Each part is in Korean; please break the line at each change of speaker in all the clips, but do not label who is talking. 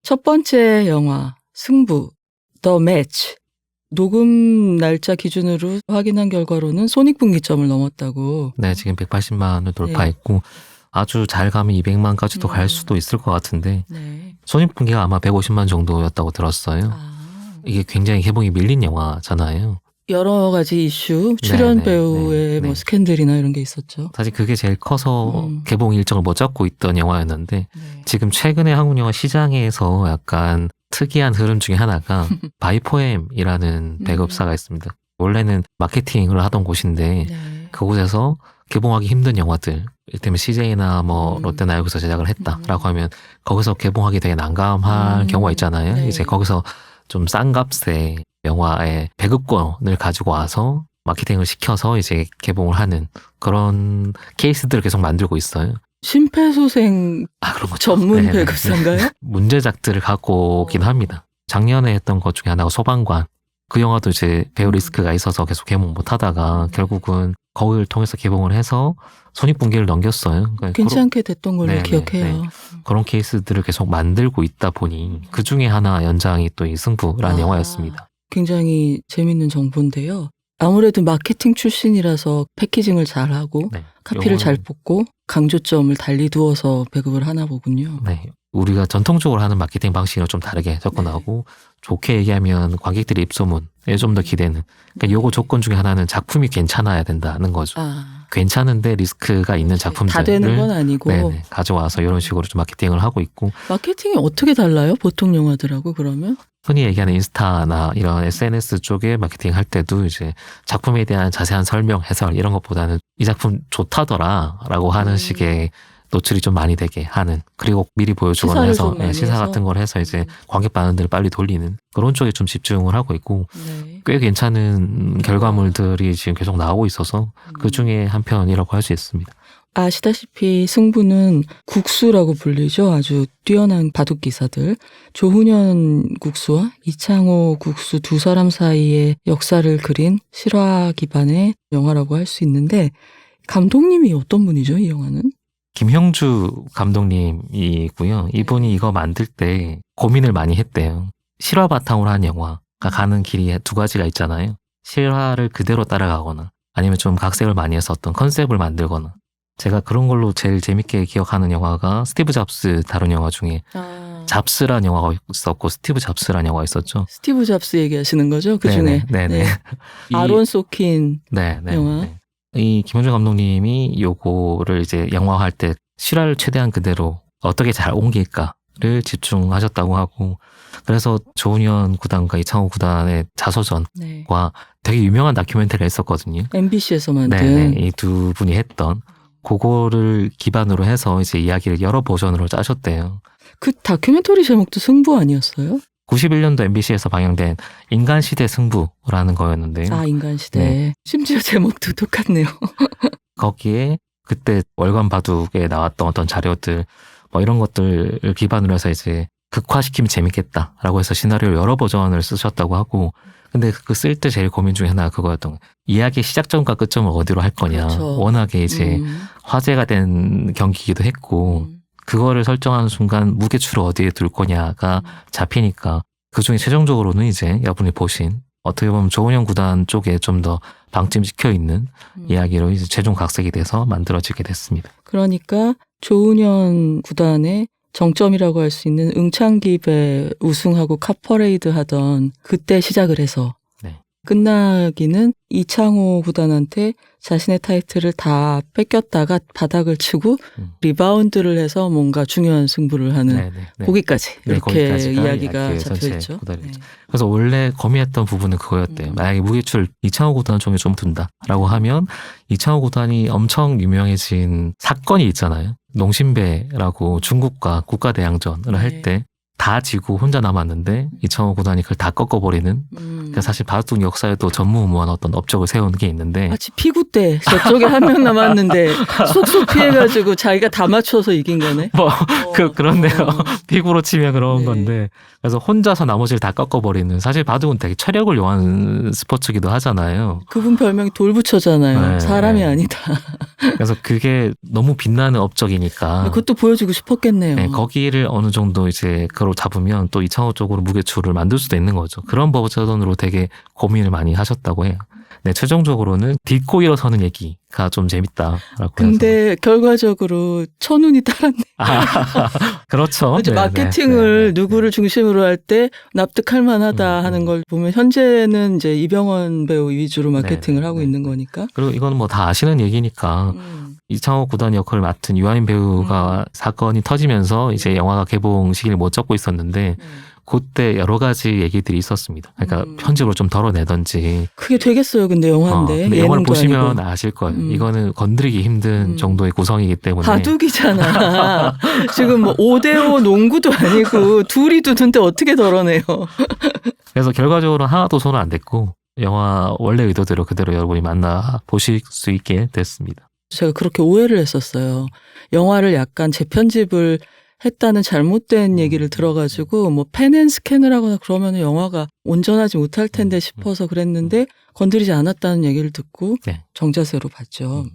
첫 번째 영화 승부 더 매치 녹음 날짜 기준으로 확인한 결과로는 손익분기점을 넘었다고.
네, 지금 180만을 돌파했고 아주 잘 가면 200만까지도 갈 수도 있을 것 같은데 손익분기가 아마 150만 정도였다고 들었어요. 이게 굉장히 개봉이 밀린 영화잖아요.
여러 가지 이슈, 출연 배우의 뭐 스캔들이나 이런 게 있었죠.
사실 그게 제일 커서 개봉 일정을 못 잡고 있던 영화였는데 지금 최근에 한국 영화 시장에서 약간 특이한 흐름 중에 하나가 바이포엠이라는 배급사가 있습니다. 원래는 마케팅을 하던 곳인데 그곳에서 개봉하기 힘든 영화들, 이를테면 CJ나 뭐 롯데나 여기서 제작을 했다라고 하면 거기서 개봉하기 되게 난감할 경우가 있잖아요. 이제 거기서 좀 싼 값에 영화의 배급권을 가지고 와서 마케팅을 시켜서 이제 개봉을 하는 그런 케이스들을 계속 만들고 있어요.
심폐소생
그런 거죠.
전문 배급사인가요?
문제작들을 갖고 오긴 합니다. 작년에 했던 것 중에 하나가 소방관. 그 영화도 이제 배우 리스크가 있어서 계속 개봉 못 하다가 결국은 거기를 통해서 개봉을 해서 손익분기를 넘겼어요.
괜찮게 됐던 걸로 기억해요.
그런 케이스들을 계속 만들고 있다 보니 그 중에 하나 연장이 또 이 승부라는 영화였습니다.
굉장히 재밌는 정보인데요. 아무래도 마케팅 출신이라서 패키징을 잘하고 카피를 잘 뽑고 강조점을 달리 두어서 배급을 하나 보군요.
네. 우리가 전통적으로 하는 마케팅 방식이랑 좀 다르게 접근하고 좋게 얘기하면 관객들의 입소문에 좀 더 기대는. 그러니까 요거 조건 중에 하나는 작품이 괜찮아야 된다는 거죠. 괜찮은데 리스크가 있는 작품들을
다 되는 건 아니고
가져와서 이런 식으로 좀 마케팅을 하고 있고.
마케팅이 어떻게 달라요? 보통 영화들하고 그러면?
흔히 얘기하는 인스타나 이런 SNS 쪽에 마케팅 할 때도 이제 작품에 대한 자세한 설명, 해설 이런 것보다는 이 작품 좋다더라라고 하는 식의 노출이 좀 많이 되게 하는, 그리고 미리 보여주거나 해서 시사 같은 걸 해서 이제 관객 반응들을 빨리 돌리는 그런 쪽에 좀 집중을 하고 있고 꽤 괜찮은 결과물들이 지금 계속 나오고 있어서 그 중에 한 편이라고 할 수 있습니다.
아시다시피 승부는 국수라고 불리죠. 아주 뛰어난 바둑 기사들. 조훈현 국수와 이창호 국수 두 사람 사이의 역사를 그린 실화 기반의 영화라고 할 수 있는데 감독님이 어떤 분이죠, 이 영화는?
김형주 감독님이고요. 이분이 이거 만들 때 고민을 많이 했대요. 실화 바탕으로 한 영화가 가는 길이 두 가지가 있잖아요. 실화를 그대로 따라가거나 아니면 좀 각색을 많이 해서 어떤 컨셉을 만들거나. 제가 그런 걸로 제일 재밌게 기억하는 영화가 스티브 잡스 다룬 영화 중에 잡스란 영화가 있었고 스티브 잡스란 영화가 있었죠.
스티브 잡스 얘기하시는 거죠? 그 중에.
네네.
아론 소킨 영화.
이 김원준 감독님이 요거를 이제 영화화할 때 실화를 최대한 그대로 어떻게 잘 옮길까를 집중하셨다고 하고, 그래서 조훈현 구단과 이창호 구단의 자서전과 되게 유명한 다큐멘터리를 했었거든요.
MBC에서 만든.
이 두 분이 했던 그거를 기반으로 해서 이제 이야기를 여러 버전으로 짜셨대요.
그 다큐멘터리 제목도 승부 아니었어요?
91년도 MBC에서 방영된 인간시대 승부라는 거였는데요.
인간시대. 심지어 제목도 똑같네요.
거기에 그때 월간 바둑에 나왔던 어떤 자료들 뭐 이런 것들을 기반으로 해서 이제 극화시키면 재밌겠다라고 해서 시나리오 여러 버전을 쓰셨다고 하고, 근데 그 쓸 때 제일 고민 중에 하나가 그거였던 거예요. 이야기의 시작점과 끝점을 어디로 할 거냐.
그렇죠.
워낙에 이제 화제가 된 경기이기도 했고 그거를 설정하는 순간 무게추를 어디에 둘 거냐가 잡히니까 그중에 최종적으로는 이제 여러분이 보신 어떻게 보면 조훈현 구단 쪽에 좀 더 방점찍혀 있는 이야기로 이제 최종 각색이 돼서 만들어지게 됐습니다.
그러니까 조훈현 구단의 정점이라고 할 수 있는 응창기배 우승하고 카퍼레이드 하던 그때 시작을 해서 끝나기는 이창호 구단한테 자신의 타이틀을 다 뺏겼다가 바닥을 치고 리바운드를 해서 뭔가 중요한 승부를 하는 거기까지 이렇게 이야기가 잡혀있죠.
그래서 원래 고민했던 부분은 그거였대요. 만약에 무게추를 이창호 구단 쪽에 좀 둔다라고 하면 이창호 구단이 엄청 유명해진 사건이 있잖아요. 농심배라고 중국과 국가대항전을 할 때 다 지고 혼자 남았는데 이창호 구단이 그걸 다 꺾어버리는. 그러니까 사실 바둑 역사에도 전무후무한 어떤 업적을 세우는 게 있는데
마치 피구 때 저쪽에 한 명 남았는데 쏙쏙 피해가지고 자기가 다 맞춰서 이긴 거네.
그렇네요. 피구로 치면 그런 건데 그래서 혼자서 나머지를 다 꺾어버리는. 사실 바둑은 되게 체력을 요하는 스포츠기도 하잖아요.
그분 별명이 돌부처잖아요. 사람이 아니다.
그래서 그게 너무 빛나는 업적이니까
그것도 보여주고 싶었겠네요.
거기를 어느 정도 이제 그런 버전으로 잡으면 또 이창호 쪽으로 무게추를 만들 수도 있는 거죠. 그런 버전으로 되게 고민을 많이 하셨다고 해요. 네, 최종적으로는 딛고 일어서는 얘기가 좀 재밌다라고
근데 결과적으로 천운이 따랐네.
그렇죠.
그렇죠. 마케팅을 누구를 중심으로 할 때 납득할 만하다 하는 걸 보면 현재는 이제 이병헌 배우 위주로 마케팅을 하고 있는 거니까.
그리고 이건 뭐 다 아시는 얘기니까 이창호 구단 역할을 맡은 유아인 배우가 사건이 터지면서 이제 영화가 개봉 시기를 못 잡고 있었는데 그때 여러 가지 얘기들이 있었습니다. 그러니까 편집을 좀 덜어내던지.
그게 되겠어요. 근데 영화인데.
근데 영화를 보시면
아니고.
아실 거예요. 이거는 건드리기 힘든 정도의 구성이기 때문에.
바둑이잖아. 지금 뭐 5대5 농구도 아니고 둘이 두는데 어떻게 덜어내요.
그래서 결과적으로 하나도 손을 안 댔고 영화 원래 의도대로 그대로 여러분이 만나 보실 수 있게 됐습니다.
제가 그렇게 오해를 했었어요. 영화를 약간 재편집을 했다는 잘못된 얘기를 들어가지고 뭐 펜앤스캔을 하거나 그러면 영화가 온전하지 못할 텐데 싶어서 그랬는데 건드리지 않았다는 얘기를 듣고 정자세로 봤죠.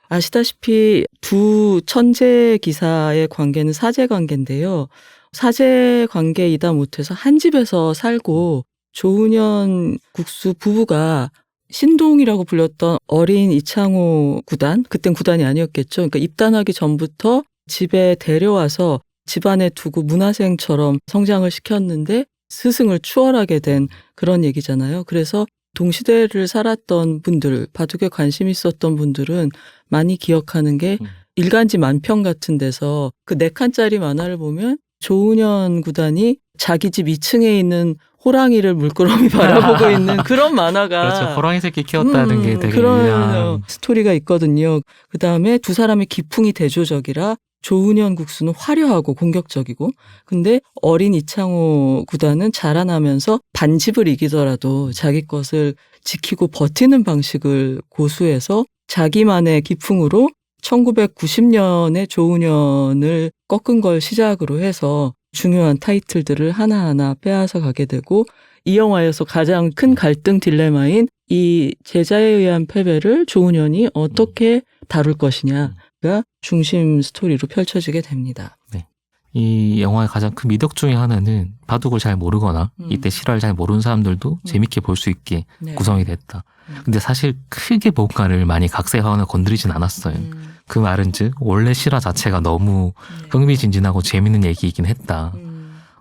아시다시피 두 천재 기사의 관계는 사제 관계인데요. 사제 관계이다 못해서 한 집에서 살고 조은현 국수 부부가 신동이라고 불렸던 어린 이창호 구단, 그땐 구단이 아니었겠죠. 그러니까 입단하기 전부터 집에 데려와서 집안에 두고 문화생처럼 성장을 시켰는데 스승을 추월하게 된 그런 얘기잖아요. 그래서 동시대를 살았던 분들, 바둑에 관심 있었던 분들은 많이 기억하는 게 일간지 만평 같은 데서 그 4칸짜리 만화를 보면 조은현 구단이 자기 집 2층에 있는 호랑이를 물끄러미 바라보고 있는 그런 만화가
그렇죠. 호랑이 새끼 키웠다는 게 되게
그런
유명한
스토리가 있거든요. 그다음에 두 사람의 기풍이 대조적이라 조은현 국수는 화려하고 공격적이고 근데 어린 이창호 구단은 자라나면서 반집을 이기더라도 자기 것을 지키고 버티는 방식을 고수해서 자기만의 기풍으로 1990년에 조은현을 꺾은 걸 시작으로 해서 중요한 타이틀들을 하나하나 빼앗아 가게 되고 이 영화에서 가장 큰 갈등 딜레마인 이 제자에 의한 패배를 조은현이 어떻게 다룰 것이냐가 중심 스토리로 펼쳐지게 됩니다.
네. 이 영화의 가장 큰 미덕 중에 하나는 바둑을 잘 모르거나 이때 실화를 잘 모르는 사람들도 재밌게 볼 수 있게 구성이 됐다. 근데 사실 크게 뭔가를 많이 각색하거나 건드리진 않았어요. 그 말은즉 원래 실화 자체가 너무 흥미진진하고 재밌는 얘기이긴 했다.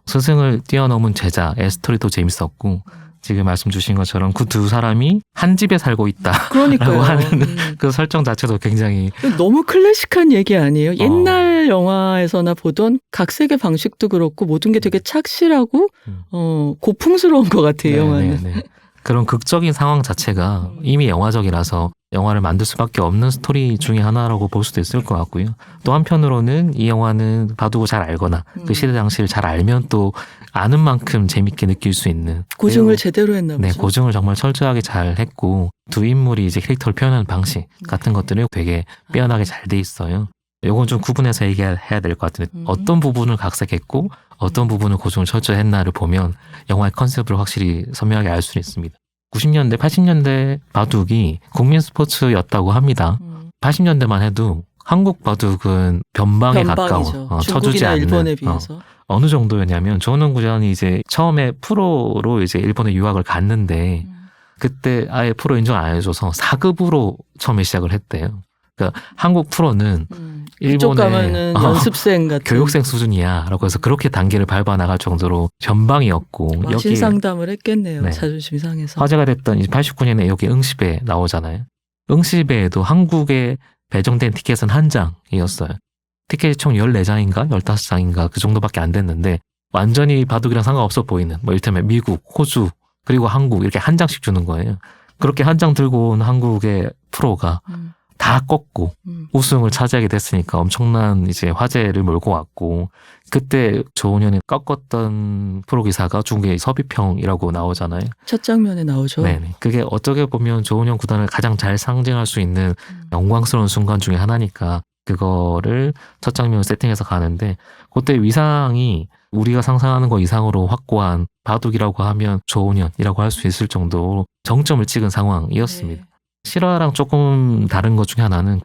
스승을 뛰어넘은 제자의 스토리도 재밌었고 지금 말씀 주신 것처럼 그 두 사람이 한 집에 살고 있다라고 하는 그 설정 자체도 굉장히
너무 클래식한 얘기 아니에요? 옛날 영화에서나 보던 각색의 방식도 그렇고 모든 게 되게 착실하고 고풍스러운 것 같아요. 이 영화는.
네네. 그런 극적인 상황 자체가 이미 영화적이라서 영화를 만들 수밖에 없는 스토리 중에 하나라고 볼 수도 있을 것 같고요. 또 한편으로는 이 영화는 바둑을 잘 알거나 그 시대 당시를 잘 알면 또 아는 만큼 재밌게 느낄 수 있는
고증을 제대로 했나 보죠.
네, 고증을 정말 철저하게 잘 했고 두 인물이 이제 캐릭터를 표현하는 방식 같은 것들이 되게 빼어나게 잘 돼 있어요. 이건 좀 구분해서 얘기해야 될 것 같은데 어떤 부분을 각색했고 어떤 부분을 고증을 철저히 했나를 보면 영화의 컨셉을 확실히 선명하게 알 수 있습니다. 90년대, 80년대 바둑이 국민 스포츠였다고 합니다. 80년대만 해도 한국 바둑은 변방에 가까워 쳐주지 않는
일본에 비해서.
어느 정도였냐면 조은현 구단이 이제 처음에 프로로 이제 일본에 유학을 갔는데 그때 아예 프로 인정 안 해줘서 4급으로 처음에 시작을 했대요. 그러니까 한국 프로는
이쪽 가면은 연습생 같은
교육생 수준이야라고 해서 그렇게 단계를 밟아 나갈 정도로 전방이었고
마신 상담을 했겠네요.
네.
자존심이 상해서
화제가 됐던 89년에 여기 응시배 나오잖아요. 응시배에도 한국에 배정된 티켓은 한 장이었어요. 티켓이 총 14장인가 15장인가 그 정도밖에 안 됐는데 완전히 바둑이랑 상관없어 보이는 뭐 이를테면 미국, 호주 그리고 한국 이렇게 한 장씩 주는 거예요. 그렇게 한 장 들고 온 한국의 프로가 다 꺾고 우승을 차지하게 됐으니까 엄청난 이제 화제를 몰고 왔고 그때 조은현이 꺾었던 프로 기사가 중국의 서비평이라고 나오잖아요.
첫 장면에 나오죠.
네, 그게 어떻게 보면 조은현 구단을 가장 잘 상징할 수 있는 영광스러운 순간 중에 하나니까 그거를 첫 장면을 세팅해서 가는데 그때 위상이 우리가 상상하는 것 이상으로 확고한 바둑이라고 하면 조은현이라고 할 수 있을 정도로 정점을 찍은 상황이었습니다. 실화랑 조금 다른 것 중에 하나는